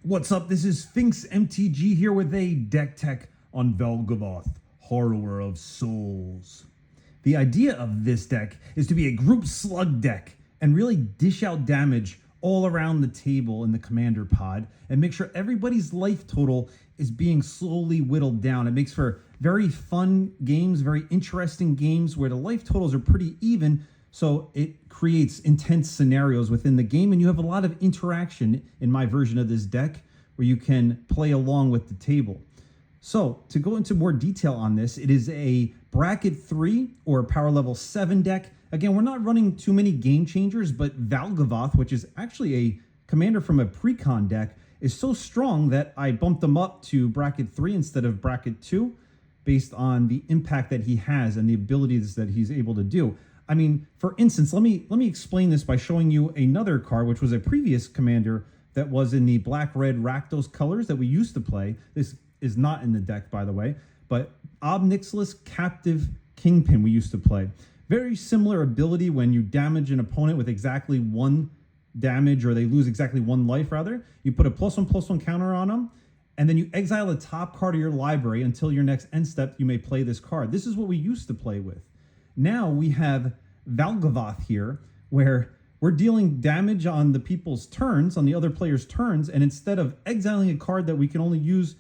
What's up? This is Finx MTG here with a deck tech on Valgavoth, Harrower of Souls. The idea of this deck is to be a group slug deck and really dish out damage all around the table in the commander pod and make sure everybody's life total is being slowly whittled down. It makes for very fun games, very interesting games where the life totals are pretty even, so it creates intense scenarios within the game, and you have a lot of interaction in my version of this deck where you can play along with the table. So to go into more detail on this, it is a bracket 3 or power level 7 deck. Again, we're not running too many game changers, but Valgavoth, which is actually a commander from a pre-con deck, is so strong that I bumped him up to bracket 3 instead of bracket 2 based on the impact that he has and the abilities that he's able to do. I mean, for instance, let me explain this by showing you another card, which was a previous commander that was in the black-red Rakdos colors that we used to play. This is not in the deck, by the way, but Obnixilis Captive Kingpin we used to play. Very similar ability when you damage an opponent with exactly 1 damage, or they lose exactly 1 life, rather. You put a +1/+1 counter on them, and then you exile the top card of your library until your next end step. You may play this card. This is what we used to play with. Now we have Valgavoth here, where we're dealing damage on the people's turns, on the other player's turns, and instead of exiling a card that we can only use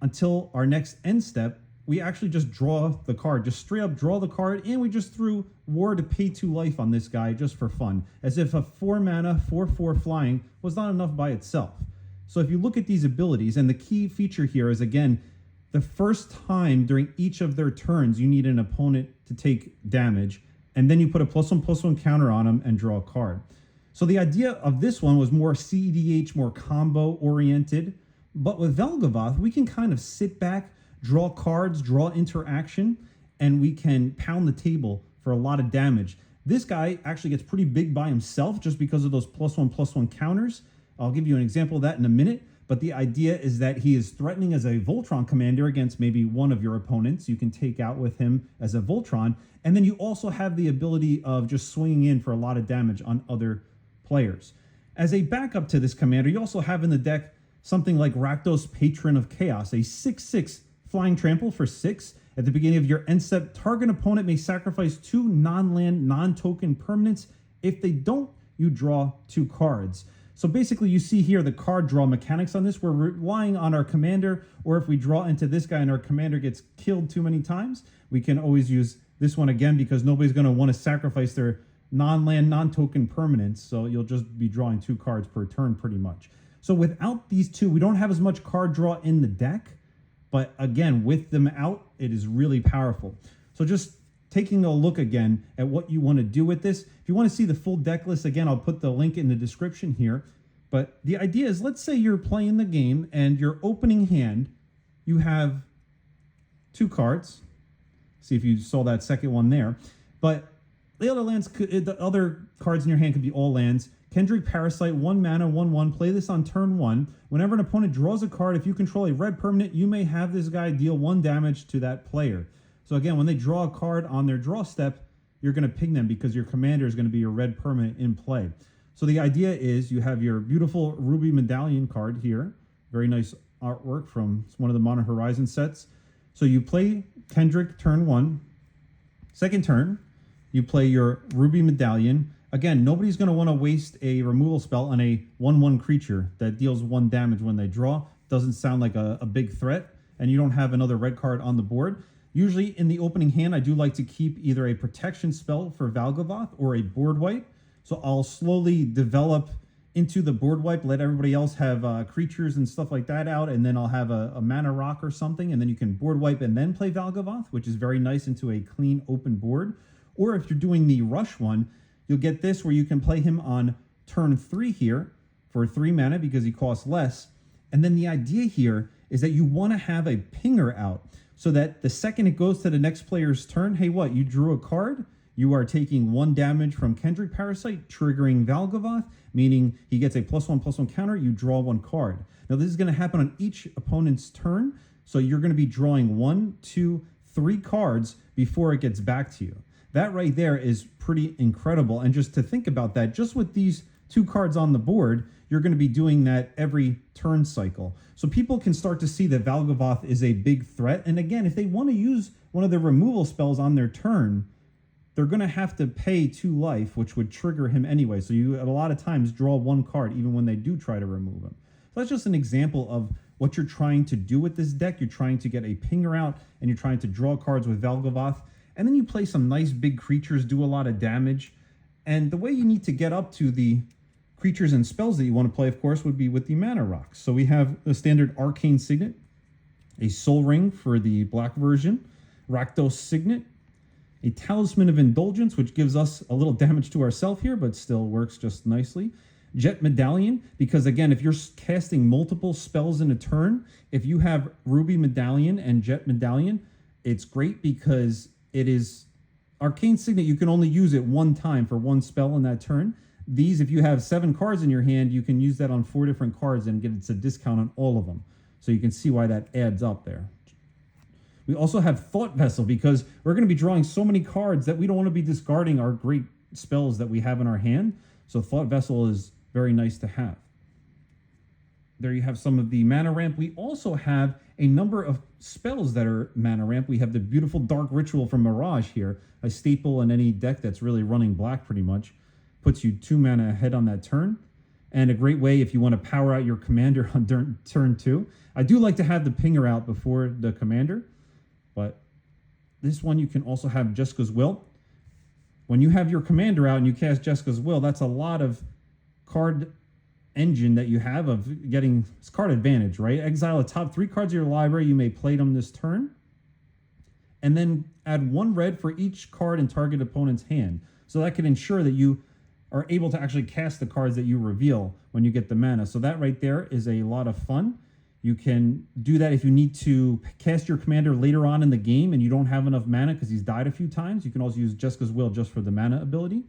until our next end step, we actually just draw the card, just straight up draw the card, and we just threw War to pay 2 life on this guy just for fun, as if a 4 mana, 4/4 flying was not enough by itself. So if you look at these abilities, and the key feature here is, again, the first time during each of their turns, you need an opponent to take damage, and then you put a +1/+1 counter on them and draw a card. So the idea of this one was more cEDH, more combo oriented, but with Valgavoth, we can kind of sit back, draw cards, draw interaction, and we can pound the table for a lot of damage. This guy actually gets pretty big by himself just because of those +1/+1 counters. I'll give you an example of that in a minute. But the idea is that he is threatening as a Voltron commander against maybe one of your opponents. You can take out with him as a Voltron. And then you also have the ability of just swinging in for a lot of damage on other players. As a backup to this commander, you also have in the deck something like Rakdos, Patron of Chaos, a 6/6 flying trample for 6. At the beginning of your end step, target opponent may sacrifice 2 non-land, non-token permanents. If they don't, you draw 2 cards. So basically you see here the card draw mechanics on this. We're relying on our commander, or if we draw into this guy and our commander gets killed too many times, we can always use this one again because nobody's going to want to sacrifice their non-land, non-token permanents. So you'll just be drawing 2 cards per turn pretty much. So without these 2, we don't have as much card draw in the deck. But again, with them out, it is really powerful. So just taking a look again at what you want to do with this. If you want to see the full deck list, again, I'll put the link in the description here. But the idea is, let's say you're playing the game and your opening hand, you have 2 cards. See if you saw that second one there. But the other cards in your hand could be all lands. Kendrick Parasite, 1 mana, 1/1. Play this on turn 1. Whenever an opponent draws a card, if you control a red permanent, you may have this guy deal 1 damage to that player. So again, when they draw a card on their draw step, you're going to ping them because your commander is going to be your red permanent in play. So the idea is you have your beautiful Ruby Medallion card here. Very nice artwork from one of the Modern Horizon sets. So you play Kendrick turn 1. Second turn, you play your Ruby Medallion. Again, nobody's going to want to waste a removal spell on a 1/1 creature that deals 1 damage when they draw. Doesn't sound like a big threat, and you don't have another red card on the board. Usually in the opening hand, I do like to keep either a protection spell for Valgavoth or a board wipe. So I'll slowly develop into the board wipe, let everybody else have creatures and stuff like that out, and then I'll have a mana rock or something, and then you can board wipe and then play Valgavoth, which is very nice into a clean open board. Or if you're doing the rush one, you'll get this where you can play him on turn 3 here for 3 mana because he costs less. And then the idea here is that you want to have a pinger out so that the second it goes to the next player's turn, hey, what? You drew a card. You are taking 1 damage from Kendrick Parasite, triggering Valgavoth, meaning he gets a +1/+1 counter. You draw 1 card. Now, this is going to happen on each opponent's turn. So you're going to be drawing 1, 2, 3 cards before it gets back to you. That right there is pretty incredible. And just to think about that, just with these 2 cards on the board, you're going to be doing that every turn cycle. So people can start to see that Valgavoth is a big threat. And again, if they want to use one of their removal spells on their turn, they're going to have to pay 2 life, which would trigger him anyway. So you, a lot of times, draw 1 card even when they do try to remove him. So that's just an example of what you're trying to do with this deck. You're trying to get a pinger out, and you're trying to draw cards with Valgavoth. And then you play some nice big creatures, do a lot of damage. And the way you need to get up to the creatures and spells that you want to play, of course, would be with the mana rocks. So we have the standard Arcane Signet, a Soul Ring for the black version, Rakdos Signet, a Talisman of Indulgence, which gives us a little damage to ourselves here, but still works just nicely. Jet Medallion, because again, if you're casting multiple spells in a turn, if you have Ruby Medallion and Jet Medallion, it's great because it is Arcane Signet. You can only use it 1 time for 1 spell in that turn. These, if you have 7 cards in your hand, you can use that on 4 different cards and get a discount on all of them. So you can see why that adds up there. We also have Thought Vessel, because we're going to be drawing so many cards that we don't want to be discarding our great spells that we have in our hand. So Thought Vessel is very nice to have. There you have some of the mana ramp. We also have a number of spells that are mana ramp. We have the beautiful Dark Ritual from Mirage here, a staple in any deck that's really running black pretty much. Puts you 2 mana ahead on that turn. And a great way if you want to power out your commander on turn 2. I do like to have the pinger out before the commander, but this one you can also have Jessica's Will. When you have your commander out and you cast Jessica's Will, that's a lot of card engine that you have of getting card advantage, right? Exile the top 3 cards of your library. You may play them this turn. And then add 1 red for each card in target opponent's hand. So that can ensure that you are able to actually cast the cards that you reveal when you get the mana. So that right there is a lot of fun. You can do that if you need to cast your commander later on in the game and you don't have enough mana because he's died a few times. You can also use Jessica's Will just for the mana ability.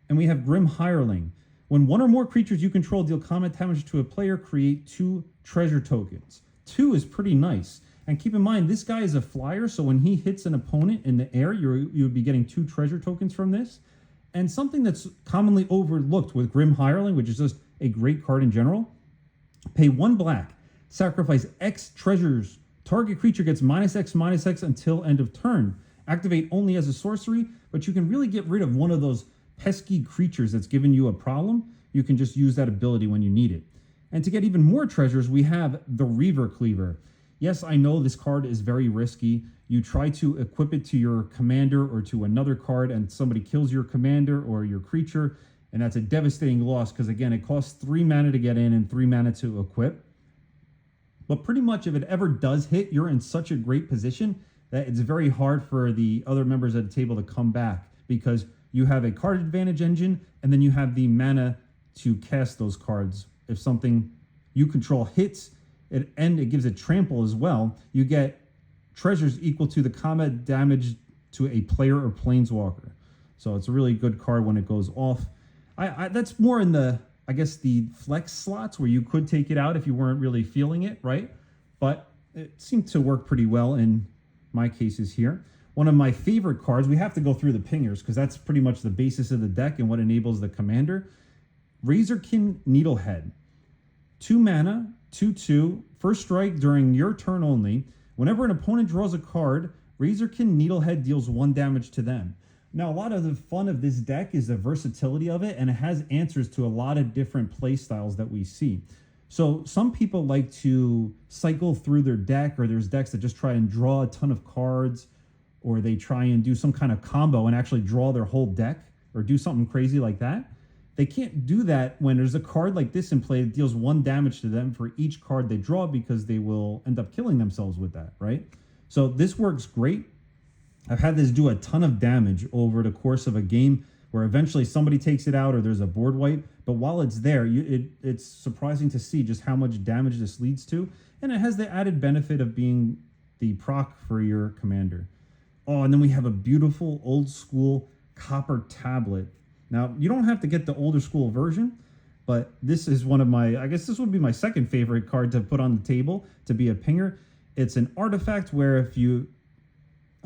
And we have Grim Hireling. When 1 or more creatures you control deal combat damage to a player, create 2 treasure tokens. 2 is pretty nice. And keep in mind, this guy is a flyer, so when he hits an opponent in the air, you would be getting 2 treasure tokens from this. And something that's commonly overlooked with Grim Hireling, which is just a great card in general, pay 1 black, sacrifice X treasures. Target creature gets -X/-X until end of turn. Activate only as a sorcery, but you can really get rid of one of those pesky creatures that's giving you a problem. You can just use that ability when you need it. And to get even more treasures, we have the Reaver Cleaver. Yes, I know this card is very risky. You try to equip it to your commander or to another card and somebody kills your commander or your creature, and that's a devastating loss because, again, it costs 3 mana to get in and 3 mana to equip. But pretty much if it ever does hit, you're in such a great position that it's very hard for the other members at the table to come back because you have a card advantage engine and then you have the mana to cast those cards. If something you control hits, and it gives it trample as well, you get treasures equal to the combat damage to a player or planeswalker. So it's a really good card when it goes off. That's more in the, I guess, the flex slots where you could take it out if you weren't really feeling it, right? But it seemed to work pretty well in my cases here. One of my favorite cards, we have to go through the pingers because that's pretty much the basis of the deck and what enables the commander. Razorkin Needlehead. 2 mana, 2/2, first strike during your turn only. Whenever an opponent draws a card, Razorkin Needlehead deals 1 damage to them. Now, a lot of the fun of this deck is the versatility of it, and it has answers to a lot of different play styles that we see. So some people like to cycle through their deck, or there's decks that just try and draw a ton of cards, or they try and do some kind of combo and actually draw their whole deck, or do something crazy like that. They can't do that when there's a card like this in play that deals 1 damage to them for each card they draw because they will end up killing themselves with that, right? So this works great. I've had this do a ton of damage over the course of a game where eventually somebody takes it out or there's a board wipe. But while it's there, it's surprising to see just how much damage this leads to. And it has the added benefit of being the proc for your commander. Oh, and then we have a beautiful old school copper tablet. Now, you don't have to get the older school version, but this is one of my, I guess this would be my second favorite card to put on the table to be a pinger. It's an artifact where if you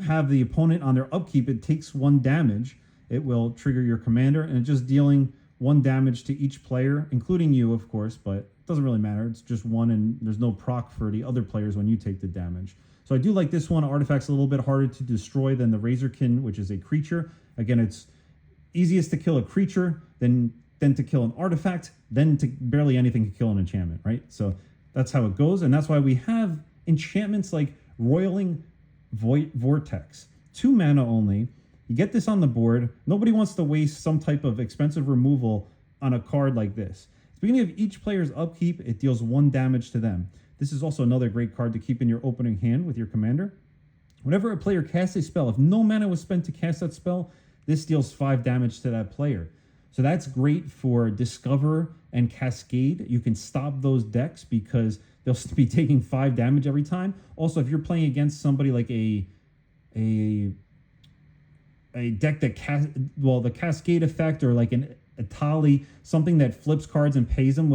have the opponent on their upkeep, it takes 1 damage. It will trigger your commander, and it's just dealing 1 damage to each player, including you, of course, but it doesn't really matter. It's just 1, and there's no proc for the other players when you take the damage. So I do like this one. Artifact's a little bit harder to destroy than the Razorkin, which is a creature. Again, it's easiest to kill a creature, then to kill an artifact, then to barely anything to kill an enchantment, right? So that's how it goes, and that's why we have enchantments like Roiling Vortex. 2 mana only. You get this on the board. Nobody wants to waste some type of expensive removal on a card like this. At the beginning of each player's upkeep, it deals 1 damage to them. This is also another great card to keep in your opening hand with your commander. Whenever a player casts a spell, if no mana was spent to cast that spell, this deals 5 damage to that player. So that's great for Discover and Cascade. You can stop those decks because they'll be taking 5 damage every time. Also, if you're playing against somebody like a deck that the Cascade effect, or like a Tali, something that flips cards and plays them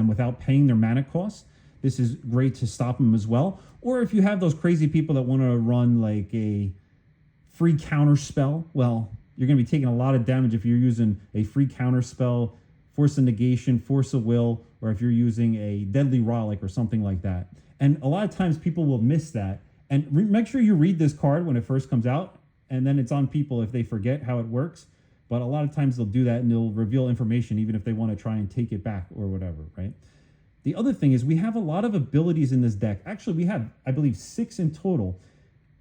without paying their mana cost, this is great to stop them as well. Or if you have those crazy people that want to run like a free counter spell, well, you're going to be taking a lot of damage if you're using a free counter spell, Force of Negation, Force of Will, or if you're using a Deadly Relic or something like that. And a lot of times people will miss that. And make sure you read this card when it first comes out, and then it's on people if they forget how it works. But a lot of times they'll do that and they'll reveal information even if they want to try and take it back or whatever, right? The other thing is we have a lot of abilities in this deck. Actually, we have, I believe, 6 in total.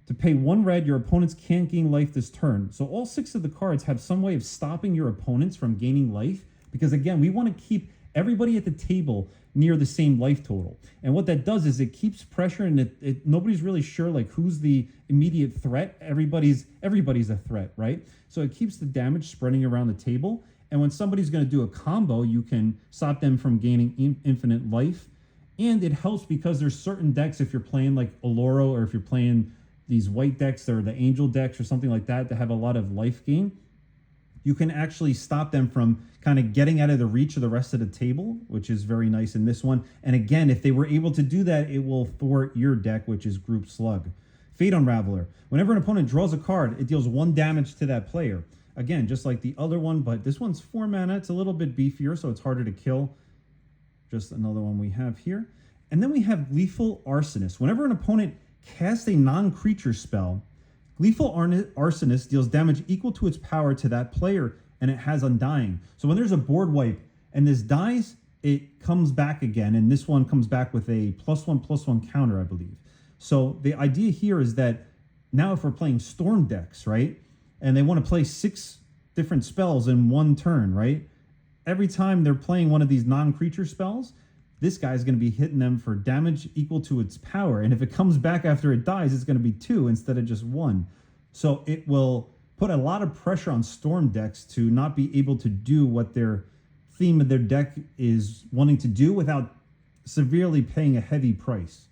To pay 1 red, your opponents can't gain life this turn. So all 6 of the cards have some way of stopping your opponents from gaining life, because again, we want to keep everybody at the table near the same life total. And what that does is it keeps pressure, and nobody's really sure like who's the immediate threat. Everybody's a threat, right? So it keeps the damage spreading around the table. And when somebody's going to do a combo, you can stop them from gaining infinite life. And it helps because there's certain decks, if you're playing like Oloro, or if you're playing these white decks or the angel decks or something like that have a lot of life gain, you can actually stop them from kind of getting out of the reach of the rest of the table, which is very nice in this one. And again, if they were able to do that, it will thwart your deck, which is Group Slug. Fate Unraveler. Whenever an opponent draws a card, it deals 1 damage to that player. Again, just like the other one, but this one's 4 mana. It's a little bit beefier, so it's harder to kill. Just another one we have here. And then we have Gleeful Arsonist. Whenever an opponent casts a non-creature spell, Gleeful Arsonist deals damage equal to its power to that player, and it has Undying. So when there's a board wipe and this dies, it comes back again, and this one comes back with a +1/+1 counter, I believe. So the idea here is that now if we're playing Storm decks, right, and they want to play 6 different spells in 1 turn, right, every time they're playing one of these non-creature spells, this guy's going to be hitting them for damage equal to its power. And if it comes back after it dies, it's going to be 2 instead of just 1. So it will put a lot of pressure on Storm decks to not be able to do what their theme of their deck is wanting to do without severely paying a heavy price.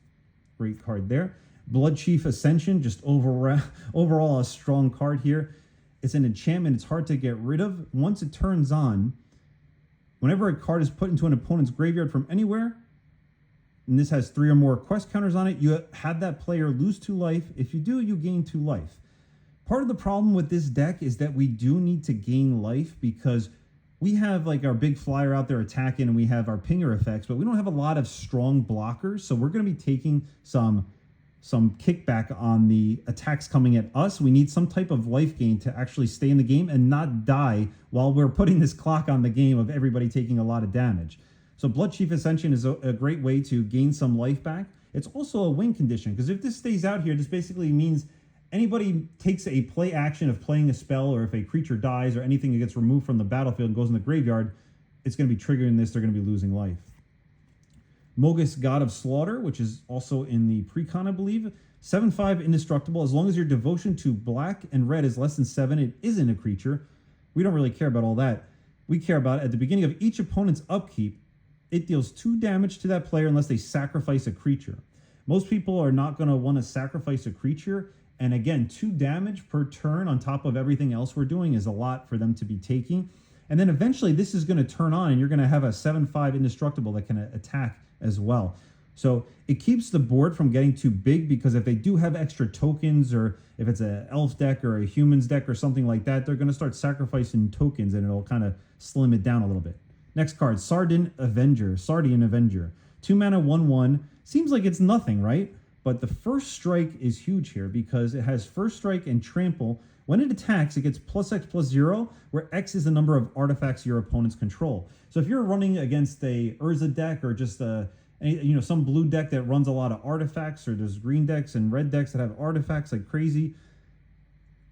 Great card there. Bloodchief Ascension, just overall a strong card here. It's an enchantment. It's hard to get rid of. Once it turns on, whenever a card is put into an opponent's graveyard from anywhere, and this has 3 or more quest counters on it, you have that player lose 2 life. If you do, you gain 2 life. Part of the problem with this deck is that we do need to gain life because we have like our big flyer out there attacking and we have our pinger effects, but we don't have a lot of strong blockers. So we're going to be taking some kickback on the attacks coming at us. We need some type of life gain to actually stay in the game and not die while we're putting this clock on the game of everybody taking a lot of damage. So Bloodchief Ascension is a great way to gain some life back. It's also a win condition, because if this stays out here, this basically means anybody takes a play action of playing a spell, or if a creature dies or anything that gets removed from the battlefield and goes in the graveyard, it's going to be triggering this. They're going to be losing life. Mogus, God of Slaughter, which is also in the precon, I believe. 7/5 indestructible. As long as your devotion to black and red is less than 7, it isn't a creature. We don't really care about all that. We care about at the beginning of each opponent's upkeep, it deals 2 damage to that player unless they sacrifice a creature. Most people are not going to want to sacrifice a creature. And again, 2 damage per turn on top of everything else we're doing is a lot for them to be taking. And then eventually this is going to turn on and you're going to have a 7/5 indestructible that can attack as well. So it keeps the board from getting too big, because if they do have extra tokens, or if it's an elf deck or a humans deck or something like that, they're going to start sacrificing tokens, and it'll kind of slim it down a little bit. Next card, Sardian Avenger. 2 mana, 1/1. Seems like it's nothing, right? But the first strike is huge here, because it has first strike and trample. When it attacks, it gets +X+0, where X is the number of artifacts your opponents control. So if you're running against a Urza deck, or just some blue deck that runs a lot of artifacts, or there's green decks and red decks that have artifacts like crazy,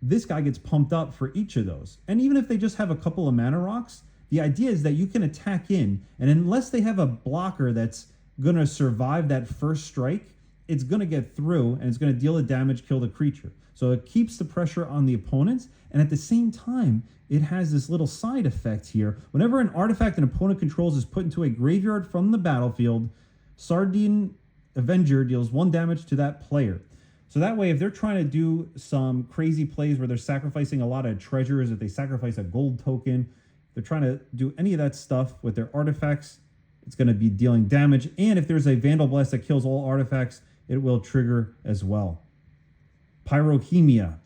this guy gets pumped up for each of those. And even if they just have a couple of mana rocks, the idea is that you can attack in, and unless they have a blocker that's going to survive that first strike, it's going to get through, and it's going to deal the damage, kill the creature. So it keeps the pressure on the opponents, and at the same time, it has this little side effect here. Whenever an artifact an opponent controls is put into a graveyard from the battlefield, Sardian Avenger deals 1 damage to that player. So that way, if they're trying to do some crazy plays where they're sacrificing a lot of treasures, if they sacrifice a gold token, they're trying to do any of that stuff with their artifacts, it's going to be dealing damage. And if there's a Vandal Blast that kills all artifacts, it will trigger as well. Pyrohemia.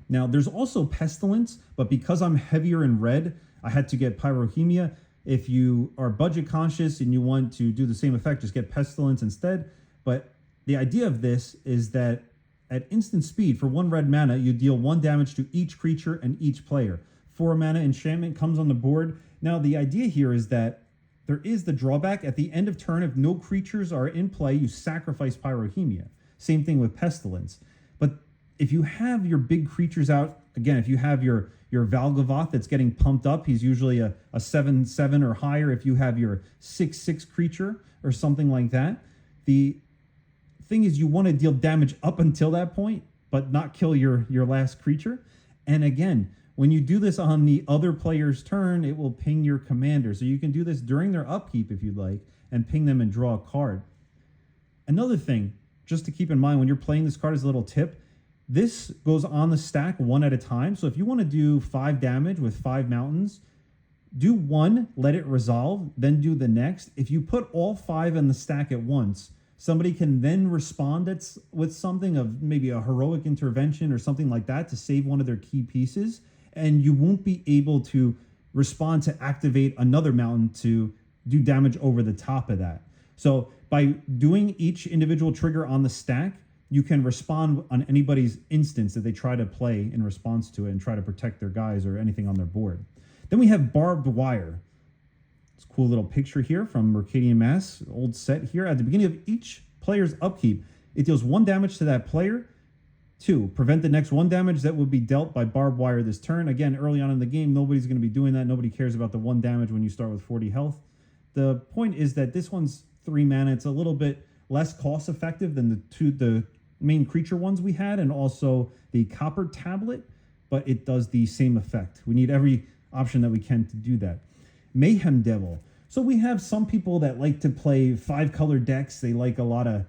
Now, there's also Pestilence, but because I'm heavier in red, I had to get Pyrohemia. If you are budget conscious and you want to do the same effect, just get Pestilence instead. But the idea of this is that at instant speed, for 1 red mana, you deal 1 damage to each creature and each player. 4 mana enchantment comes on the board. Now, the idea here is that there is the drawback. At the end of turn, if no creatures are in play, you sacrifice Pyrohemia. Same thing with Pestilence. But if you have your big creatures out, again, if you have your Valgavoth that's getting pumped up, he's usually a 7/7 or higher. If you have your 6/6 creature or something like that, the thing is you want to deal damage up until that point, but not kill your last creature. And again, when you do this on the other player's turn, it will ping your commander. So you can do this during their upkeep if you'd like, and ping them and draw a card. Another thing, just to keep in mind when you're playing this card as a little tip, this goes on the stack 1 at a time. So if you want to do 5 damage with 5 mountains, do 1, let it resolve, then do the next. If you put all 5 in the stack at once, somebody can then respond with something of maybe a heroic intervention or something like that to save one of their key pieces, and you won't be able to respond to activate another mountain to do damage over the top of that. So by doing each individual trigger on the stack, you can respond on anybody's instance that they try to play in response to it and try to protect their guys or anything on their board. Then we have Barbed Wire. It's a cool little picture here from Mercadian Mass, old set here. At the beginning of each player's upkeep, it deals 1 damage to that player. 2, prevent the next 1 damage that would be dealt by Barbed Wire this turn. Again, early on in the game, nobody's going to be doing that. Nobody cares about the 1 damage when you start with 40 health. The point is that this one's 3 mana. It's a little bit less cost effective than the main creature ones we had, and also the Copper Tablet, but it does the same effect. We need every option that we can to do that. Mayhem Devil. So we have some people that like to play 5-color decks. They like a lot of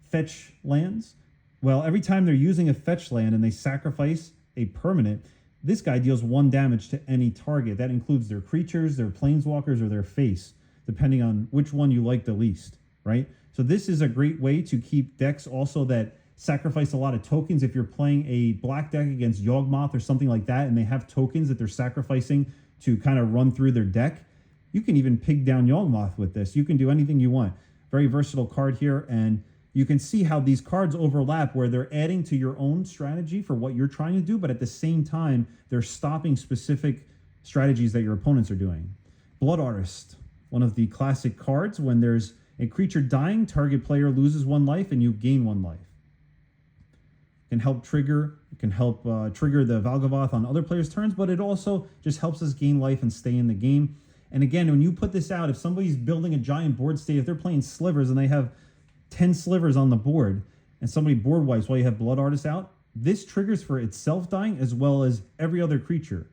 fetch lands. Well, every time they're using a fetch land and they sacrifice a permanent, this guy deals 1 damage to any target. That includes their creatures, their planeswalkers, or their face, depending on which one you like the least, right? So this is a great way to keep decks also that sacrifice a lot of tokens. If you're playing a black deck against Yawgmoth or something like that, and they have tokens that they're sacrificing to kind of run through their deck, you can even pig down Yawgmoth with this. You can do anything you want. Very versatile card here, and you can see how these cards overlap where they're adding to your own strategy for what you're trying to do, but at the same time, they're stopping specific strategies that your opponents are doing. Blood Artist, one of the classic cards. When there's a creature dying, target player loses 1 life and you gain 1 life. It can help trigger the Valgavoth on other players' turns, but it also just helps us gain life and stay in the game. And again, when you put this out, if somebody's building a giant board state, if they're playing slivers and they have 10 slivers on the board, and somebody board wipes while you have Blood Artist out, this triggers for itself dying as well as every other creature.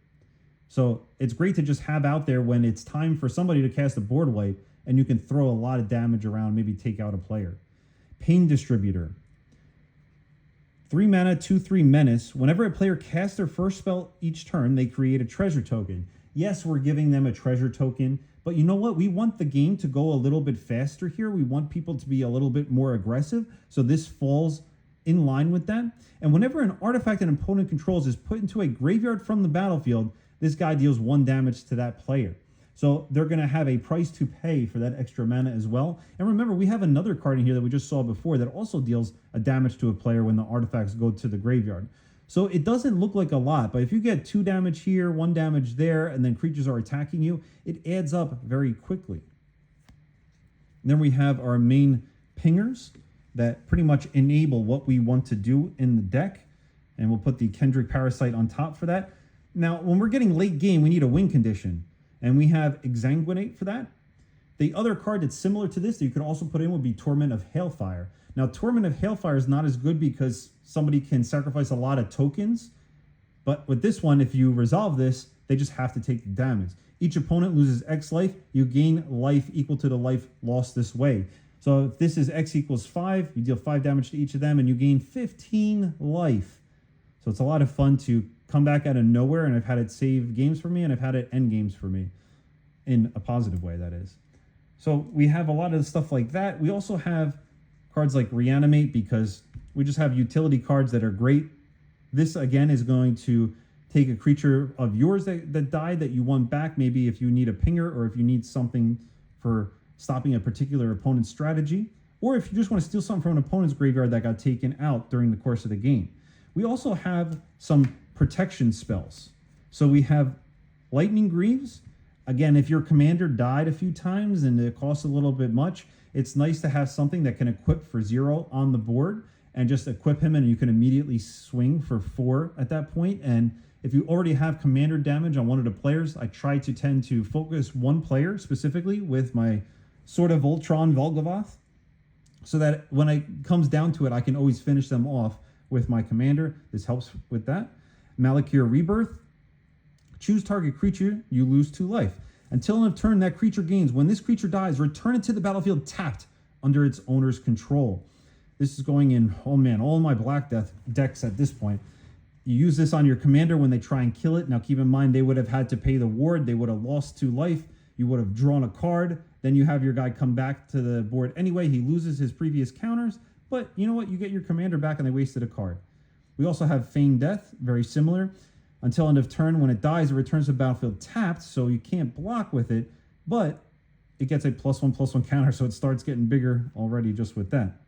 So it's great to just have out there when it's time for somebody to cast a board wipe, and you can throw a lot of damage around, maybe take out a player. Pain Distributor. 3 mana, 2/3 menace. Whenever a player casts their first spell each turn, they create a treasure token. Yes, we're giving them a treasure token, but you know what? We want the game to go a little bit faster here. We want people to be a little bit more aggressive. So this falls in line with that. And whenever an artifact an opponent controls is put into a graveyard from the battlefield, this guy deals 1 damage to that player. So they're going to have a price to pay for that extra mana as well. And remember, we have another card in here that we just saw before that also deals a damage to a player when the artifacts go to the graveyard. So it doesn't look like a lot, but if you get 2 damage here, 1 damage there, and then creatures are attacking you, it adds up very quickly. And then we have our main pingers that pretty much enable what we want to do in the deck. And we'll put the Kendrick Parasite on top for that. Now, when we're getting late game, we need a win condition. And we have Exsanguinate for that. The other card that's similar to this that you could also put in would be Torment of Hailfire. Now, Torment of Hailfire is not as good because somebody can sacrifice a lot of tokens. But with this one, if you resolve this, they just have to take the damage. Each opponent loses X life. You gain life equal to the life lost this way. So if this is X equals 5, you deal 5 damage to each of them, and you gain 15 life. So it's a lot of fun to come back out of nowhere, and I've had it save games for me, and I've had it end games for me. In a positive way, that is. So we have a lot of stuff like that. We also have cards like Reanimate because we just have utility cards that are great. This, again, is going to take a creature of yours that died that you won back, maybe if you need a pinger or if you need something for stopping a particular opponent's strategy, or if you just want to steal something from an opponent's graveyard that got taken out during the course of the game. We also have some protection spells. So we have Lightning Greaves. Again, if your commander died a few times and it costs a little bit much, it's nice to have something that can equip for 0 on the board and just equip him and you can immediately swing for 4 at that point. And if you already have commander damage on one of the players, I try to tend to focus one player specifically with my Sword of Voltron Valgavoth so that when it comes down to it, I can always finish them off with my commander. This helps with that. Malakir Rebirth. Choose target creature, you lose 2 life. Until end of turn, that creature gains. When this creature dies, return it to the battlefield tapped under its owner's control. This is going in, oh man, all my Black Death decks at this point. You use this on your commander when they try and kill it. Now keep in mind, they would have had to pay the ward. They would have lost 2 life. You would have drawn a card. Then you have your guy come back to the board anyway. He loses his previous counters. But you know what? You get your commander back and they wasted a card. We also have Feigned Death, very similar. Until end of turn, when it dies, it returns to the battlefield tapped, so you can't block with it, but it gets a +1/+1 counter, so it starts getting bigger already just with that.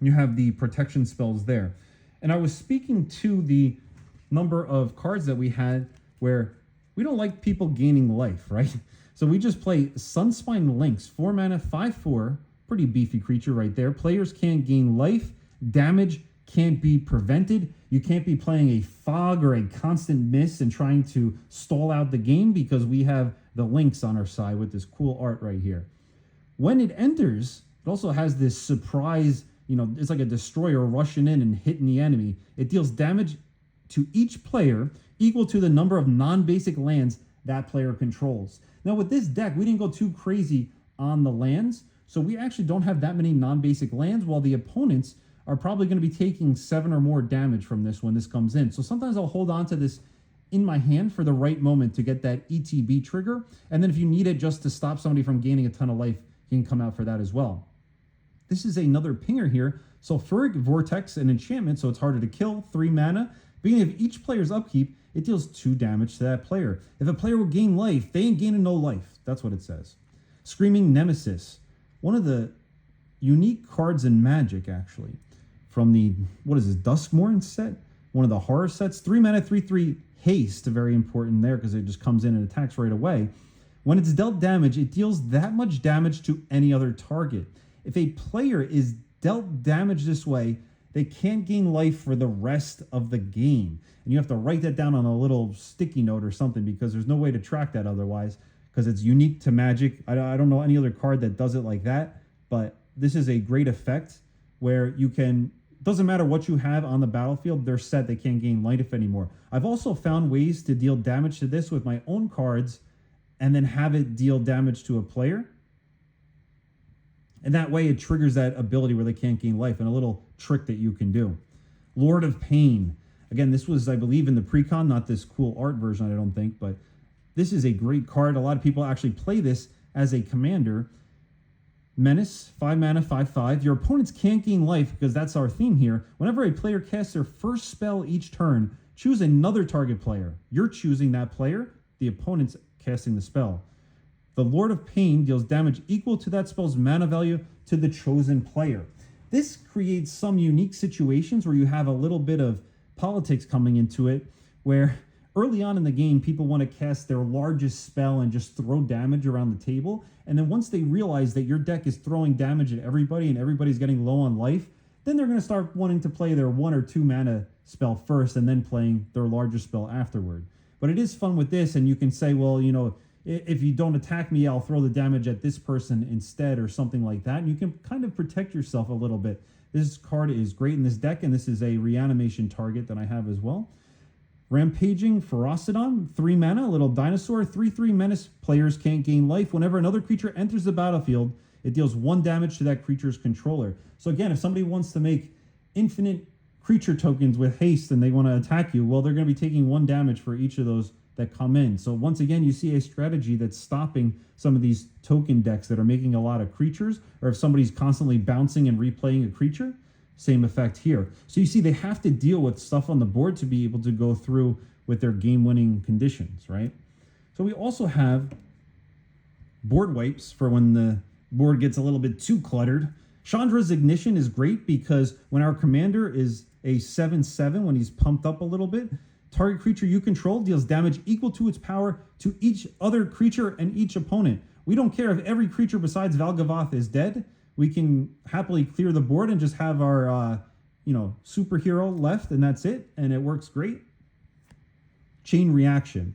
You have the protection spells there. And I was speaking to the number of cards that we had where we don't like people gaining life, right? So we just play Sunspine Lynx, 4 mana, 5/4, pretty beefy creature right there. Players can't gain life, damage can't be prevented. You can't be playing a fog or a constant miss and trying to stall out the game because we have the Lynx on our side with this cool art right here. When it enters, it also has this surprise, it's like a destroyer rushing in and hitting the enemy. It deals damage to each player equal to the number of non-basic lands that player controls. Now with this deck, we didn't go too crazy on the lands, so we actually don't have that many non-basic lands, while the opponents are probably going to be taking 7 or more damage from this when this comes in. So sometimes I'll hold on to this in my hand for the right moment to get that ETB trigger. And then if you need it just to stop somebody from gaining a ton of life, you can come out for that as well. This is another pinger here. Sulfuric Vortex, an enchantment, so it's harder to kill, 3 mana. Beginning of each player's upkeep, it deals 2 damage to that player. If a player will gain life, they ain't gaining no life. That's what it says. Screaming Nemesis. One of the unique cards in Magic, actually. From the, Duskmorn set? One of the horror sets. 3 mana, 3/3 haste, very important there because it just comes in and attacks right away. When it's dealt damage, it deals that much damage to any other target. If a player is dealt damage this way, they can't gain life for the rest of the game. And you have to write that down on a little sticky note or something because there's no way to track that otherwise because it's unique to Magic. I don't know any other card that does it like that, but this is a great effect where you can... Doesn't matter what you have on the battlefield, they're set, they can't gain life anymore. I've also found ways to deal damage to this with my own cards and then have it deal damage to a player. And that way it triggers that ability where they can't gain life, and a little trick that you can do. Lord of Pain. Again, this was, I believe, in the pre-con, not this cool art version, I don't think, but This is a great card. A lot of people actually play this as a commander. Menace, 5 mana, 5/5. Your opponents can't gain life because that's our theme here. Whenever a player casts their first spell each turn, choose another target player. You're choosing that player, the opponent's casting the spell. The Lord of Pain deals damage equal to that spell's mana value to the chosen player. This creates some unique situations where you have a little bit of politics coming into it, where early on in the game, people want to cast their largest spell and just throw damage around the table. And then once they realize that your deck is throwing damage at everybody and everybody's getting low on life, then they're going to start wanting to play their 1 or 2 mana spell first and then playing their largest spell afterward. But it is fun with this, and you can say, well, you know, if you don't attack me, I'll throw the damage at this person instead or something like that. And you can kind of protect yourself a little bit. This card is great in this deck, and this is a reanimation target that I have as well. Rampaging Ferocidon, 3 mana, a little dinosaur, 3/3 menace. Players can't gain life. Whenever another creature enters the battlefield, it deals 1 damage to that creature's controller. So again, if somebody wants to make infinite creature tokens with haste and they want to attack you, well, they're going to be taking 1 damage for each of those that come in. So once again, you see a strategy that's stopping some of these token decks that are making a lot of creatures, or if somebody's constantly bouncing and replaying a creature, same effect here. So you see they have to deal with stuff on the board to be able to go through with their game-winning conditions, right? So we also have board wipes for when the board gets a little bit too cluttered. Chandra's Ignition is great because when our commander is a 7/7, when he's pumped up a little bit, target creature you control deals damage equal to its power to each other creature and each opponent. We don't care if every creature besides Valgavoth is dead. We can happily clear the board and just have our, superhero left, and that's it, and it works great. Chain Reaction.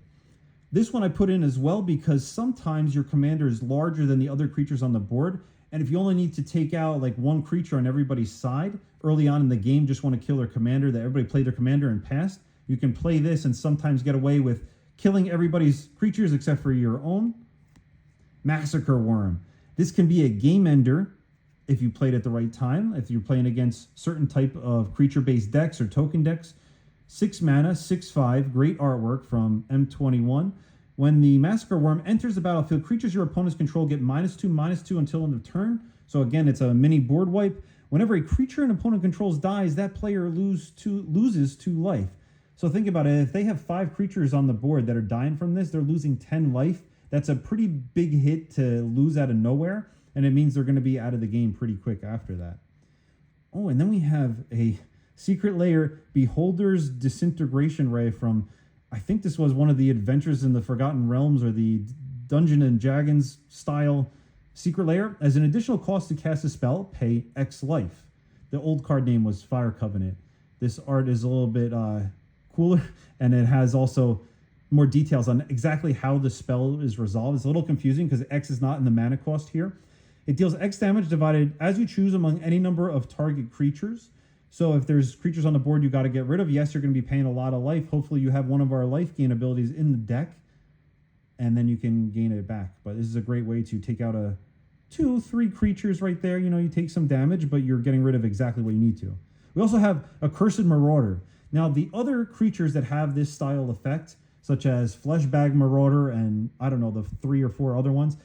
This one I put in as well because sometimes your commander is larger than the other creatures on the board, and if you only need to take out like 1 creature on everybody's side early on in the game, just want to kill their commander, that everybody played their commander and passed, you can play this and sometimes get away with killing everybody's creatures except for your own. Massacre Worm. This can be a game ender if you played at the right time, if you're playing against certain type of creature-based decks or token decks. 6 mana, 6/5, great artwork from M21. When the Massacre Worm enters the battlefield, creatures your opponents control get -2/-2 until end of turn. So again, it's a mini board wipe. Whenever a creature an opponent controls dies, that player loses 2 life. So think about it. If they have 5 creatures on the board that are dying from this, they're losing 10 life. That's a pretty big hit to lose out of nowhere, and it means they're going to be out of the game pretty quick after that. Oh, and then we have a Secret Lair Beholder's Disintegration Ray from, I think this was one of the Adventures in the Forgotten Realms or the Dungeon and Dragons style Secret Lair. As an additional cost to cast a spell, pay X life. The old card name was Fire Covenant. This art is a little bit cooler, and it has also more details on exactly how the spell is resolved. It's a little confusing because X is not in the mana cost here. It deals X damage divided as you choose among any number of target creatures. So if there's creatures on the board you got to get rid of, yes, you're going to be paying a lot of life. Hopefully you have one of our life gain abilities in the deck, and then you can gain it back. But this is a great way to take out 2-3 creatures right there. You know, you take some damage, but you're getting rid of exactly what you need to. We also have Accursed Marauder. Now, the other creatures that have this style effect, such as Fleshbag Marauder and, I don't know, the 3 or 4 other ones,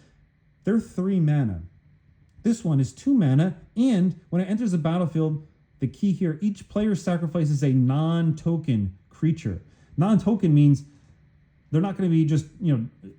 they're 3 mana. This one is 2 mana, and when it enters the battlefield, the key here, each player sacrifices a non-token creature. Non-token means they're not going to be just,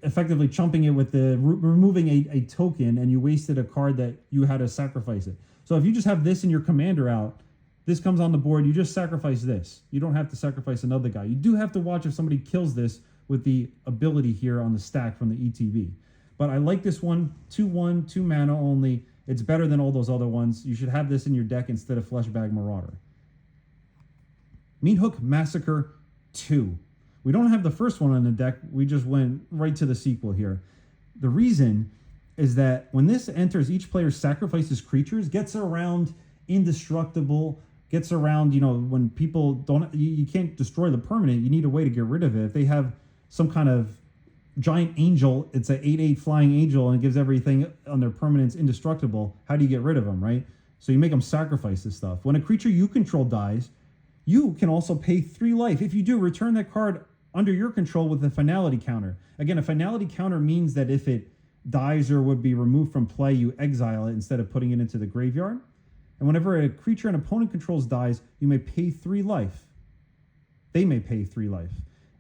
effectively chumping it with the removing a token, and you wasted a card that you had to sacrifice it. So if you just have this in your commander out, this comes on the board, you just sacrifice this. You don't have to sacrifice another guy. You do have to watch if somebody kills this with the ability here on the stack from the ETB. But I like this one, 2/1, 2 mana only. It's better than all those other ones. You should have this in your deck instead of Fleshbag Marauder. Meathook Massacre 2. We don't have the first one on the deck. We just went right to the sequel here. The reason is that when this enters, each player sacrifices creatures, gets around indestructible, gets around, when people don't, you can't destroy the permanent. You need a way to get rid of it. If they have some kind of giant angel, it's an 8/8 flying angel, and it gives everything on their permanents indestructible. How do you get rid of them, right? So you make them sacrifice this stuff. When a creature you control dies, you can also pay 3 life. If you do, return that card under your control with a finality counter. Again, a finality counter means that if it dies or would be removed from play, you exile it instead of putting it into the graveyard. And whenever a creature an opponent controls dies, you may pay 3 life. They may pay 3 life.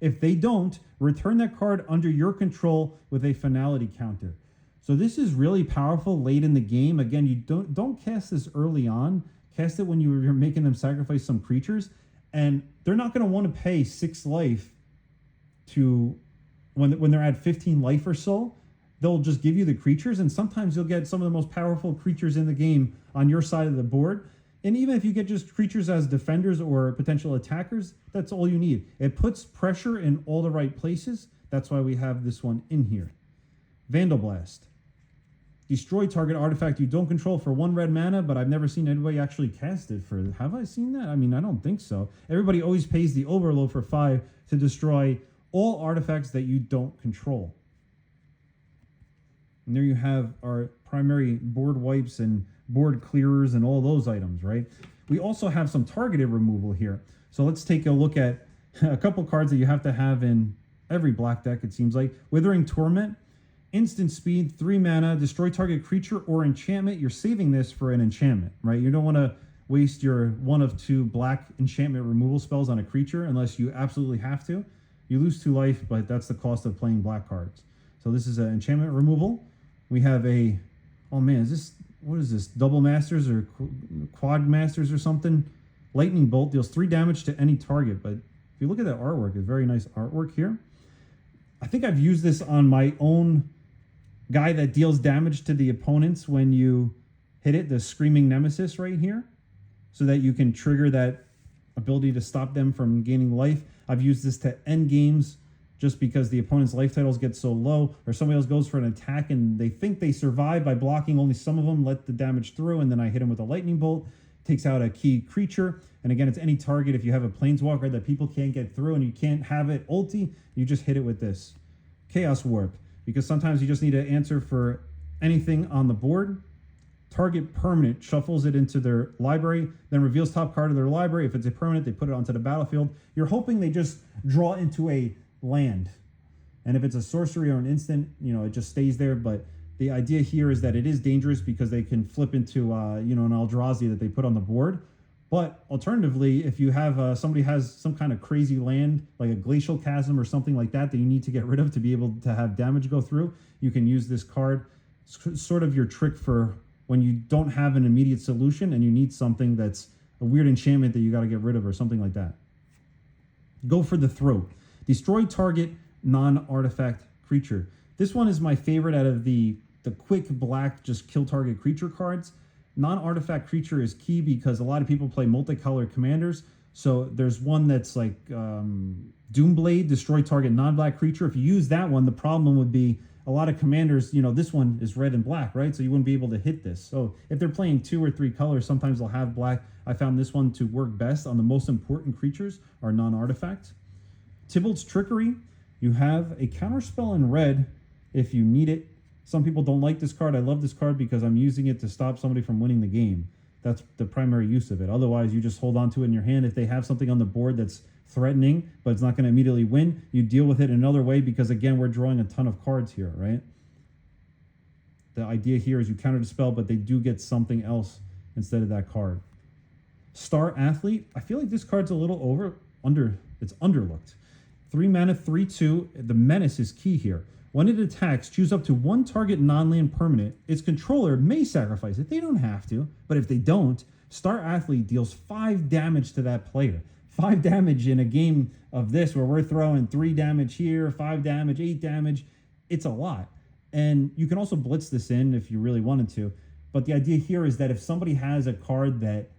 If they don't, return that card under your control with a finality counter. So this is really powerful late in the game. Again, you don't cast this early on. Cast it when you're making them sacrifice some creatures, and they're not going to want to pay 6 life to when they're at 15 life or so. They'll just give you the creatures, and sometimes you'll get some of the most powerful creatures in the game on your side of the board. And even if you get just creatures as defenders or potential attackers, that's all you need. It puts pressure in all the right places. That's why we have this one in here. Vandal Blast. Destroy target artifact you don't control for 1 red mana, but I've never seen anybody actually cast it for... Have I seen that? I mean, I don't think so. Everybody always pays the overload for 5 to destroy all artifacts that you don't control. And there you have our primary board wipes and board clearers and all those items, right? We also have some targeted removal here. So let's take a look at a couple cards that you have to have in every black deck, it seems like. Withering Torment. Instant speed, 3 mana, destroy target creature or enchantment. You're saving this for an enchantment, right? You don't want to waste your 1 of 2 black enchantment removal spells on a creature unless you absolutely have to. You lose 2 life, but that's the cost of playing black cards. So this is an enchantment removal. We have a, oh man, is this, what is this? Double Masters or Quad Masters or something? Lightning Bolt deals 3 damage to any target, but if you look at that artwork, it's very nice artwork here. I think I've used this on my own guy that deals damage to the opponents when you hit it, the Screaming Nemesis right here, so that you can trigger that ability to stop them from gaining life. I've used this to end games just because the opponent's life totals get so low, or somebody else goes for an attack and they think they survive by blocking only some of them, let the damage through, and then I hit them with a lightning bolt, takes out a key creature. And again, it's any target. If you have a planeswalker that people can't get through and you can't have it ulti, you just hit it with this. Chaos Warp. Because sometimes you just need to answer for anything on the board. Target permanent shuffles it into their library, then reveals top card of their library. If it's a permanent, they put it onto the battlefield. You're hoping they just draw into a land. And if it's a sorcery or an instant, you know, it just stays there. But the idea here is that it is dangerous because they can flip into, you know, an Eldrazi that they put on the board. But alternatively, if you have somebody has some kind of crazy land, like a glacial chasm or something like that, that you need to get rid of to be able to have damage go through, you can use this card. It's sort of your trick for when you don't have an immediate solution and you need something that's a weird enchantment that you got to get rid of or something like that. Go for the Throat. Destroy target non-artifact creature. This one is my favorite out of the quick black just kill target creature cards. Non-artifact creature is key because a lot of people play multicolored commanders. So there's one that's like Doomblade, destroy target non-black creature. If you use that one, the problem would be a lot of commanders, you know, this one is red and black, right? So you wouldn't be able to hit this. So if they're playing 2 or 3 colors, sometimes they'll have black. I found this one to work best on the most important creatures are non-artifact. Tybalt's Trickery. You have a counterspell in red if you need it. Some people don't like this card. I love this card because I'm using it to stop somebody from winning the game. That's the primary use of it. Otherwise, you just hold on to it in your hand. If they have something on the board that's threatening, but it's not going to immediately win, you deal with it another way because, again, we're drawing a ton of cards here, right? The idea here is you counter the spell, but they do get something else instead of that card. Star Athlete. I feel like this card's a little it's underlooked. 3 mana, 3/2. The menace is key here. When it attacks, choose up to 1 target non-land permanent. Its controller may sacrifice it. They don't have to, but if they don't, Star Athlete deals 5 damage to that player. 5 damage in a game of this where we're throwing 3 damage here, 5 damage, 8 damage. It's a lot. And you can also blitz this in if you really wanted to. But the idea here is that if somebody has a card that,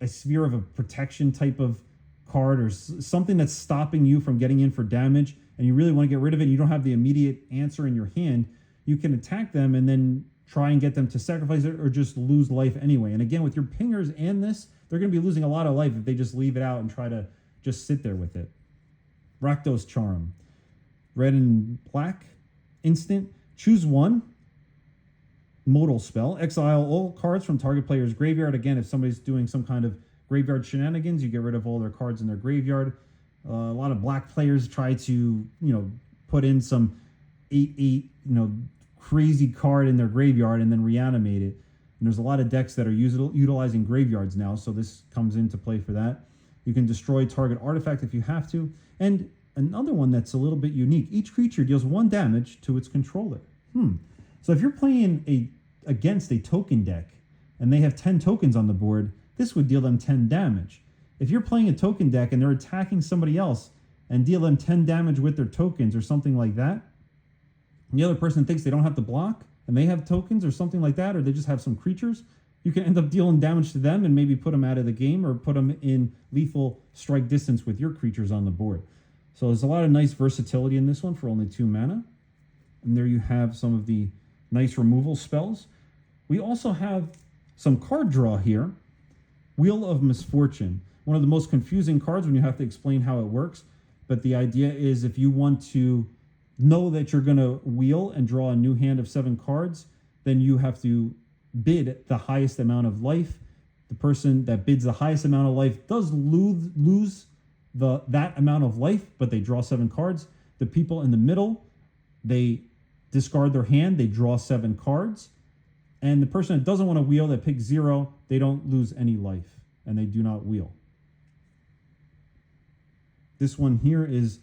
a sphere of a protection type of card or something that's stopping you from getting in for damage, and you really want to get rid of it, and you don't have the immediate answer in your hand, you can attack them and then try and get them to sacrifice it or just lose life anyway. And again, with your pingers and this, they're going to be losing a lot of life if they just leave it out and try to just sit there with it. Rakdos Charm. Red and black. Instant. Choose 1. Modal spell. Exile all cards from target player's graveyard. Again, if somebody's doing some kind of graveyard shenanigans, you get rid of all their cards in their graveyard. A lot of black players try to, put in some 8/8, crazy card in their graveyard and then reanimate it. And there's a lot of decks that are utilizing graveyards now, so this comes into play for that. You can destroy target artifact if you have to. And another one that's a little bit unique, each creature deals 1 damage to its controller. So if you're playing against a token deck and they have 10 tokens on the board, this would deal them 10 damage. If you're playing a token deck and they're attacking somebody else and deal them 10 damage with their tokens or something like that, and the other person thinks they don't have to block and they have tokens or something like that, or they just have some creatures, you can end up dealing damage to them and maybe put them out of the game or put them in lethal strike distance with your creatures on the board. So there's a lot of nice versatility in this one for only 2 mana. And there you have some of the nice removal spells. We also have some card draw here. Wheel of Misfortune. One of the most confusing cards when you have to explain how it works. But the idea is if you want to know that you're going to wheel and draw a new hand of 7 cards, then you have to bid the highest amount of life. The person that bids the highest amount of life does lose that amount of life, but they draw 7 cards. The people in the middle, they discard their hand, they draw 7 cards. And the person that doesn't want to wheel, that picks 0, they don't lose any life, and they do not wheel. This one here is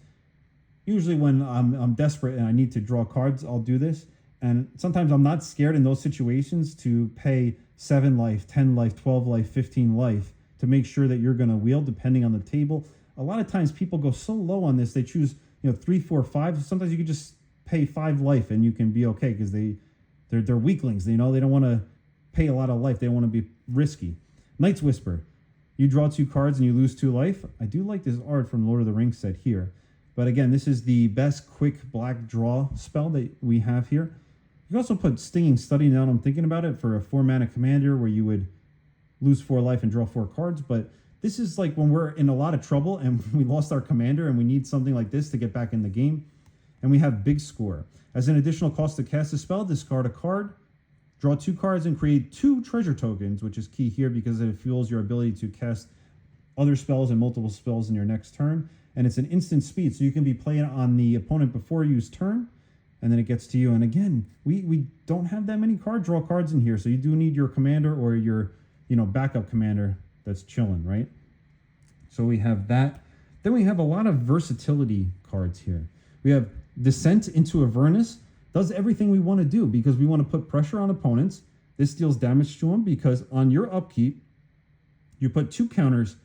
usually when I'm desperate and I need to draw cards, I'll do this. And sometimes I'm not scared in those situations to pay 7 life, 10 life, 12 life, 15 life to make sure that you're going to wheel depending on the table. A lot of times people go so low on this, they choose 3, 4, 5. Sometimes you can just pay 5 life and you can be okay because they're weaklings. They don't want to pay a lot of life. They don't want to be risky. Night's Whisper. You draw 2 cards and you lose 2 life. I do like this art from Lord of the Rings set here. But again, this is the best quick black draw spell that we have here. You can also put Stinging Study now that I'm thinking about it for a 4 mana commander where you would lose 4 life and draw 4 cards. But this is like when we're in a lot of trouble and we lost our commander and we need something like this to get back in the game. And we have Big Score. As an additional cost to cast a spell, discard a card, draw 2 cards, and create 2 treasure tokens, which is key here because it fuels your ability to cast other spells and multiple spells in your next turn. And it's an instant speed, so you can be playing on the opponent before you's turn, and then it gets to you. And again, we don't have that many draw cards in here, so you do need your commander or your backup commander that's chilling, right? So we have that. Then we have a lot of versatility cards here. We have Descent into Avernus. Does everything we want to do because we want to put pressure on opponents. This deals damage to them because on your upkeep, you put 2 counters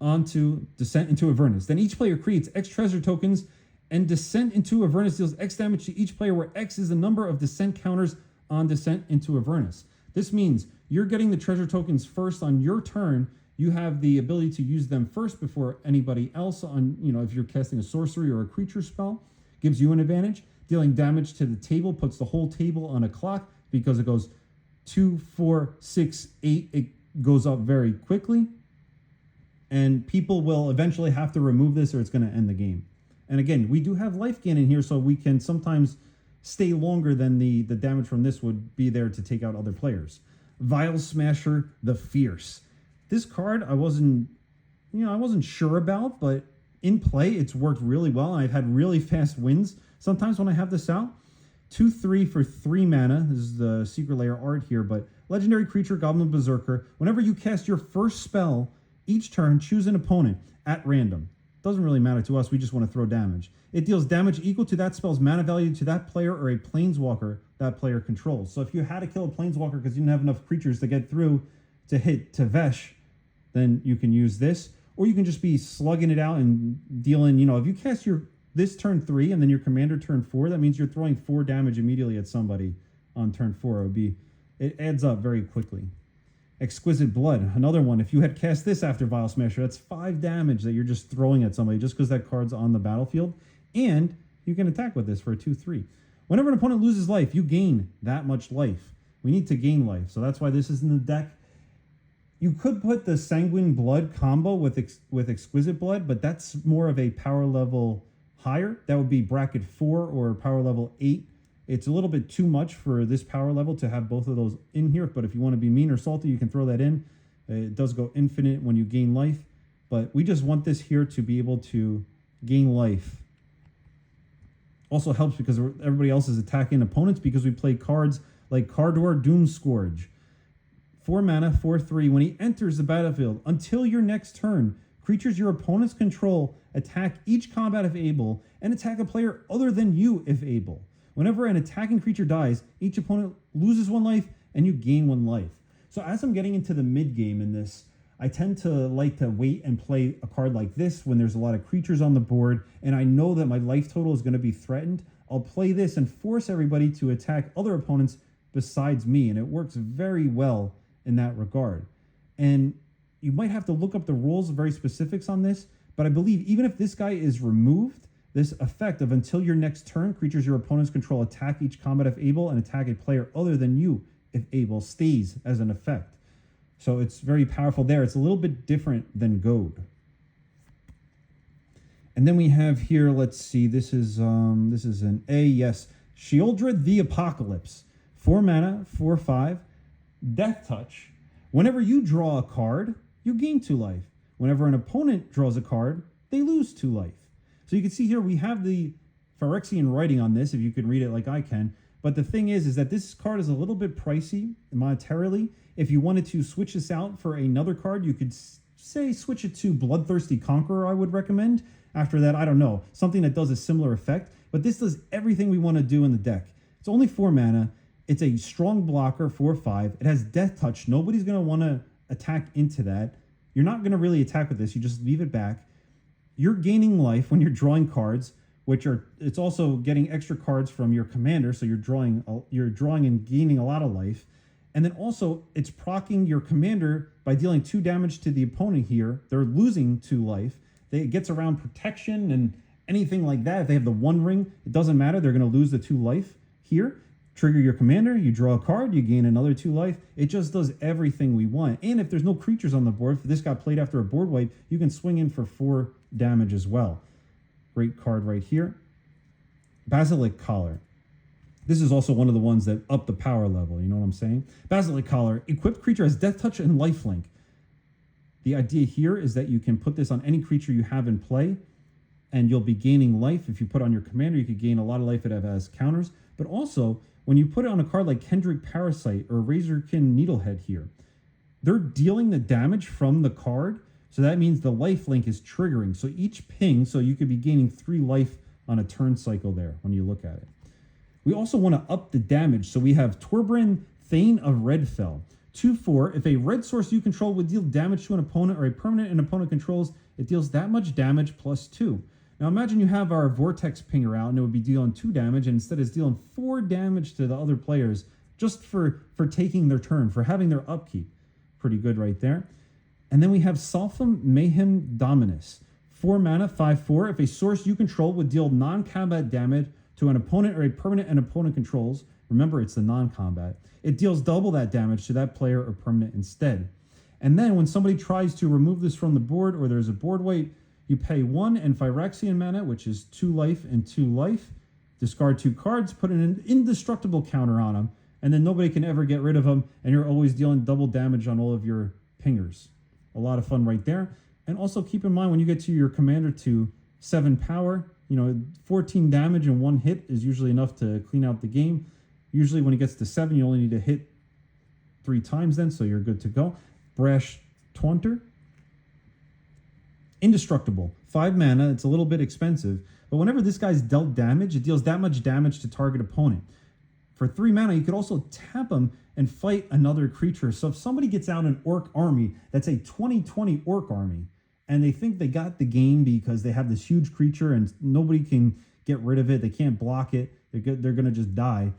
onto Descent into Avernus. Then each player creates X treasure tokens, and Descent into Avernus deals X damage to each player, where X is the number of Descent counters on Descent into Avernus. This means you're getting the treasure tokens first on your turn. You have the ability to use them first before anybody else on, if you're casting a sorcery or a creature spell, gives you an advantage. Dealing damage to the table puts the whole table on a clock because it goes 2, 4, 6, 8. It goes up very quickly. And people will eventually have to remove this or it's going to end the game. And again, we do have life gain in here, so we can sometimes stay longer than the damage from this would be there to take out other players. Vial Smasher the Fierce. This card I wasn't sure about, but in play it's worked really well. I've had really fast wins sometimes when I have this out. 2/3 for 3 mana. This is the Secret Lair art here, but legendary creature, Goblin Berserker. Whenever you cast your first spell each turn, choose an opponent at random. Doesn't really matter to us, we just want to throw damage. It deals damage equal to that spell's mana value to that player or a planeswalker that player controls. So if you had to kill a planeswalker because you didn't have enough creatures to get through to hit to Vesh, then you can use this. Or you can just be slugging it out and dealing, if you cast this turn 3 and then your commander turn 4, that means you're throwing 4 damage immediately at somebody on turn 4. It adds up very quickly. Exquisite Blood, another one. If you had cast this after Vial Smasher, that's 5 damage that you're just throwing at somebody just because that card's on the battlefield. And you can attack with this for a 2/3. Whenever an opponent loses life, you gain that much life. We need to gain life, so that's why this is in the deck. You could put the Sanguine Blood combo with Exquisite Blood, but that's more of a power level higher. That would be bracket 4 or power level 8. It's a little bit too much for this power level to have both of those in here, but if you want to be mean or salty, you can throw that in. It does go infinite when you gain life. But we just want this here to be able to gain life. Also helps because everybody else is attacking opponents because we play cards like Cardor Doomscourge. 4 mana, 4/3. When he enters the battlefield, until your next turn, creatures your opponents control attack each combat if able, and attack a player other than you if able. Whenever an attacking creature dies, each opponent loses 1 life and you gain 1 life. So as I'm getting into the mid game in this, I tend to like to wait and play a card like this when there's a lot of creatures on the board and I know that my life total is going to be threatened. I'll play this and force everybody to attack other opponents besides me, and it works very well in that regard. And you might have to look up the rules, very specifics on this, but I believe even if this guy is removed, this effect of until your next turn, creatures your opponents control attack each combat if able and attack a player other than you if able stays as an effect. So it's very powerful there. It's a little bit different than Goad. And then we have here, let's see, this is an A, yes. Sheoldred the Apocalypse. 4 mana, 4/5, Death Touch. Whenever you draw a card, you gain 2 life. Whenever an opponent draws a card, they lose 2 life. So you can see here we have the Phyrexian writing on this, if you can read it like I can. But the thing is that this card is a little bit pricey monetarily. If you wanted to switch this out for another card, you could say switch it to Bloodthirsty Conqueror, I would recommend. After that, I don't know, something that does a similar effect. But this does everything we want to do in the deck. It's only 4 mana. It's a strong blocker, 4/5. It has Death Touch. Nobody's going to want to attack into that. You're not going to really attack with this. You just leave it back. You're gaining life when you're drawing cards, it's also getting extra cards from your commander, so you're drawing and gaining a lot of life. And then also, it's proccing your commander by dealing 2 damage to the opponent here. They're losing 2 life. It gets around protection and anything like that. If they have the 1 ring, it doesn't matter. They're going to lose the 2 life here. Trigger your commander, you draw a card, you gain another 2 life. It just does everything we want. And if there's no creatures on the board, if this got played after a board wipe, you can swing in for 4 damage as well. Great card right here. Basilic Collar. This is also one of the ones that up the power level, you know what I'm saying? Basilic Collar. Equipped creature has Death Touch and Lifelink. The idea here is that you can put this on any creature you have in play, and you'll be gaining life. If you put it on your commander, you could gain a lot of life if it has counters. But also, when you put it on a card like Kendrick Parasite or Razorkin Needlehead here, they're dealing the damage from the card. So that means the life link is triggering. So each ping, so you could be gaining 3 life on a turn cycle there when you look at it. We also want to up the damage. So we have Torbran, Thane of Redfell. 2/4. If a red source you control would deal damage to an opponent or a permanent an opponent controls, it deals that much damage plus 2. Now imagine you have our Vortex Pinger out and it would be dealing 2 damage, and instead it's dealing 4 damage to the other players just for taking their turn, for having their upkeep. Pretty good right there. And then we have Saltham Mayhem Dominus. 4 mana, 5/4. If a source you control would deal non-combat damage to an opponent or a permanent an opponent controls, remember it's the non-combat, it deals double that damage to that player or permanent instead. And then when somebody tries to remove this from the board or there's a board wipe, you pay 1 and Phyrexian mana, which is 2 life and 2 life. Discard 2 cards, put an indestructible counter on them, and then nobody can ever get rid of them, and you're always dealing double damage on all of your pingers. A lot of fun right there. And also keep in mind when you get to your commander to 7 power, 14 damage in 1 hit is usually enough to clean out the game. Usually when it gets to 7, you only need to hit 3 times then, so you're good to go. Brash Taunter. Indestructible. 5 mana, it's a little bit expensive, but whenever this guy's dealt damage, it deals that much damage to target opponent. For 3 mana, you could also tap him and fight another creature. So if somebody gets out an orc army, that's a 20/20 orc army, and they think they got the game because they have this huge creature and nobody can get rid of it, they can't block it, they're going to just die,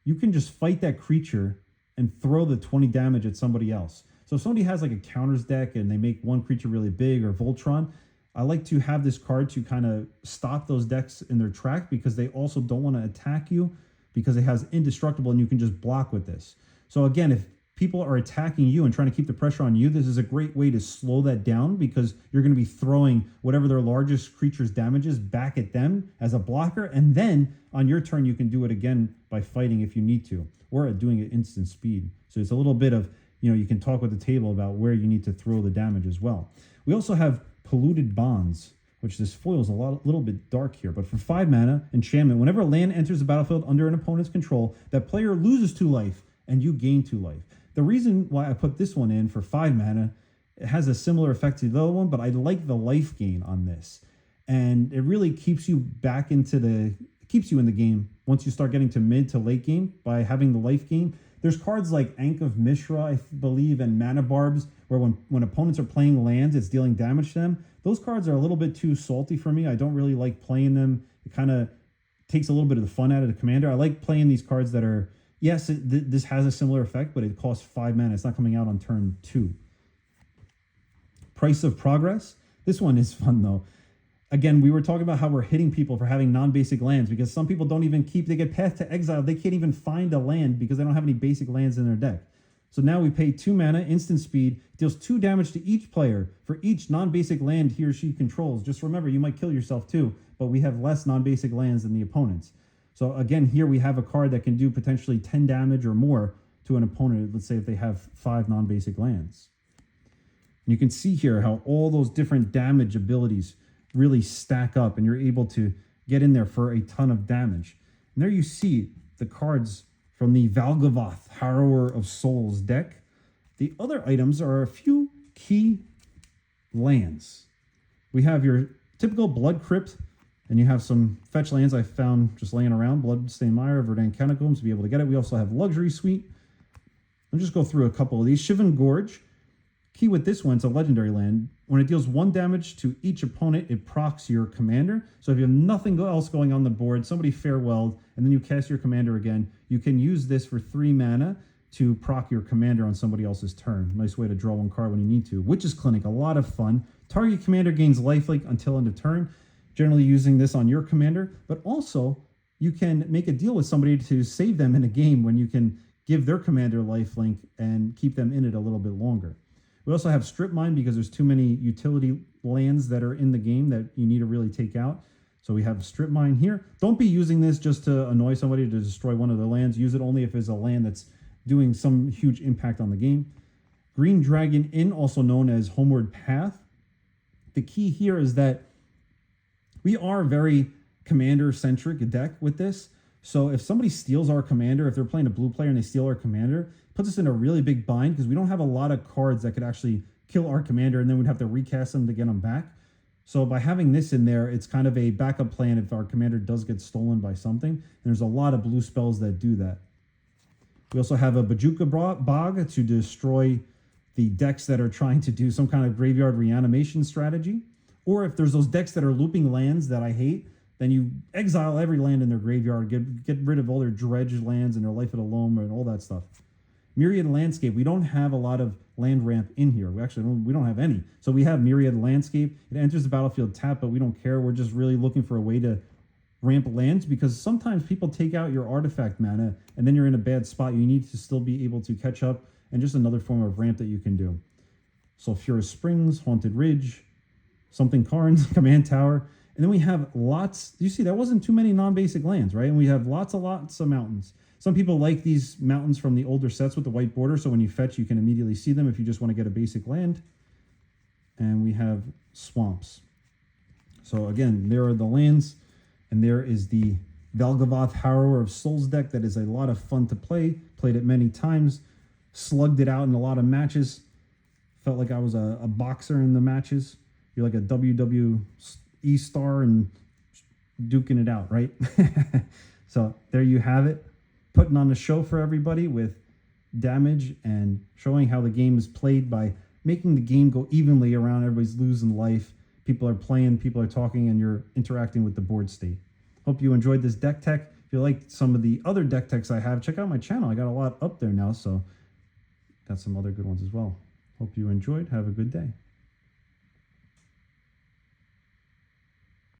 you can just fight that creature and throw the 20 damage at somebody else. So if somebody has like a counters deck and they make one creature really big or Voltron, I like to have this card to kind of stop those decks in their track because they also don't want to attack you because it has indestructible and you can just block with this. So again, if people are attacking you and trying to keep the pressure on you, this is a great way to slow that down because you're going to be throwing whatever their largest creature's damage is back at them as a blocker. And then on your turn, you can do it again by fighting if you need to, or at doing it instant speed. So it's a little bit of, you can talk with the table about where you need to throw the damage as well. We also have Polluted Bonds, which this foil is little bit dark here. But for 5 mana, enchantment, whenever a land enters the battlefield under an opponent's control, that player loses 2 life and you gain 2 life. The reason why I put this one in for 5 mana, it has a similar effect to the other one, but I like the life gain on this. And it really keeps you back into keeps you in the game once you start getting to mid to late game by having the life gain. There's cards like Ankh of Mishra, I believe, and Mana Barbs, where when opponents are playing lands, it's dealing damage to them. Those cards are a little bit too salty for me. I don't really like playing them. It kind of takes a little bit of the fun out of the commander. I like playing these cards that are, yes, this has a similar effect, but it costs 5 mana. It's not coming out on turn 2. Price of Progress. This one is fun, though. Again, we were talking about how we're hitting people for having non-basic lands because some people don't even they get Path to Exile. They can't even find a land because they don't have any basic lands in their deck. So now we pay 2 mana, instant speed, deals 2 damage to each player for each non-basic land he or she controls. Just remember, you might kill yourself too, but we have less non-basic lands than the opponents. So again, here we have a card that can do potentially 10 damage or more to an opponent, let's say if they have 5 non-basic lands. And you can see here how all those different damage abilities really stack up and you're able to get in there for a ton of damage. And there you see the cards from the Valgavoth Harrower of Souls deck. The other items are a few key lands. We have your typical Blood Crypt, and you have some fetch lands I found just laying around. Bloodstained Mire, Verdant Catacombs, to be able to get it. We also have Luxury Suite. I'll just go through a couple of these. Shivan Gorge. Key with this one, it's a legendary land. When it deals 1 damage to each opponent, it procs your commander. So if you have nothing else going on the board, somebody farewelled, and then you cast your commander again, you can use this for 3 mana to proc your commander on somebody else's turn. Nice way to draw 1 card when you need to. Witch's Clinic, a lot of fun. Target commander gains lifelink until end of turn. Generally using this on your commander, but also you can make a deal with somebody to save them in a game when you can give their commander lifelink and keep them in it a little bit longer. We also have Strip Mine because there's too many utility lands that are in the game that you need to really take out. So we have Strip Mine here. Don't be using this just to annoy somebody to destroy one of their lands. Use it only if it's a land that's doing some huge impact on the game. Green Dragon Inn, also known as Homeward Path. The key here is that we are very commander-centric deck with this. So if somebody steals our commander, if they're playing a blue player and they steal our commander, puts us in a really big bind because we don't have a lot of cards that could actually kill our commander and then we'd have to recast them to get them back. So by having this in there, it's kind of a backup plan if our commander does get stolen by something. And there's a lot of blue spells that do that. We also have a Bajuka Bog to destroy the decks that are trying to do some kind of graveyard reanimation strategy. Or if there's those decks that are looping lands that I hate, then you exile every land in their graveyard, get rid of all their dredge lands and their Life of the Loam and all that stuff. Myriad Landscape, we don't have a lot of land ramp in here. We don't have any. So we have Myriad Landscape. It enters the battlefield tapped, but we don't care. We're just really looking for a way to ramp lands because sometimes people take out your artifact mana and then you're in a bad spot. You need to still be able to catch up, and just another form of ramp that you can do. Sulphurous Springs, Haunted Ridge, Something Carns, Command Tower. And then we have lots, you see, that wasn't too many non-basic lands, right? And we have lots of mountains. Some people like these mountains from the older sets with the white border, so when you fetch, you can immediately see them if you just want to get a basic land. And we have swamps. So again, there are the lands, and there is the Valgavoth Harrower of Souls deck that is a lot of fun to play. Played it many times, slugged it out in a lot of matches. Felt like I was a boxer in the matches. You're like a WWE star and duking it out, right? So there you have it. Putting on a show for everybody with damage and showing how the game is played by making the game go evenly around. Everybody's losing life. People are playing, people are talking, and you're interacting with the board state. Hope you enjoyed this deck tech. If you liked some of the other deck techs I have, check out my channel. I got a lot up there now, so got some other good ones as well. Hope you enjoyed. Have a good day.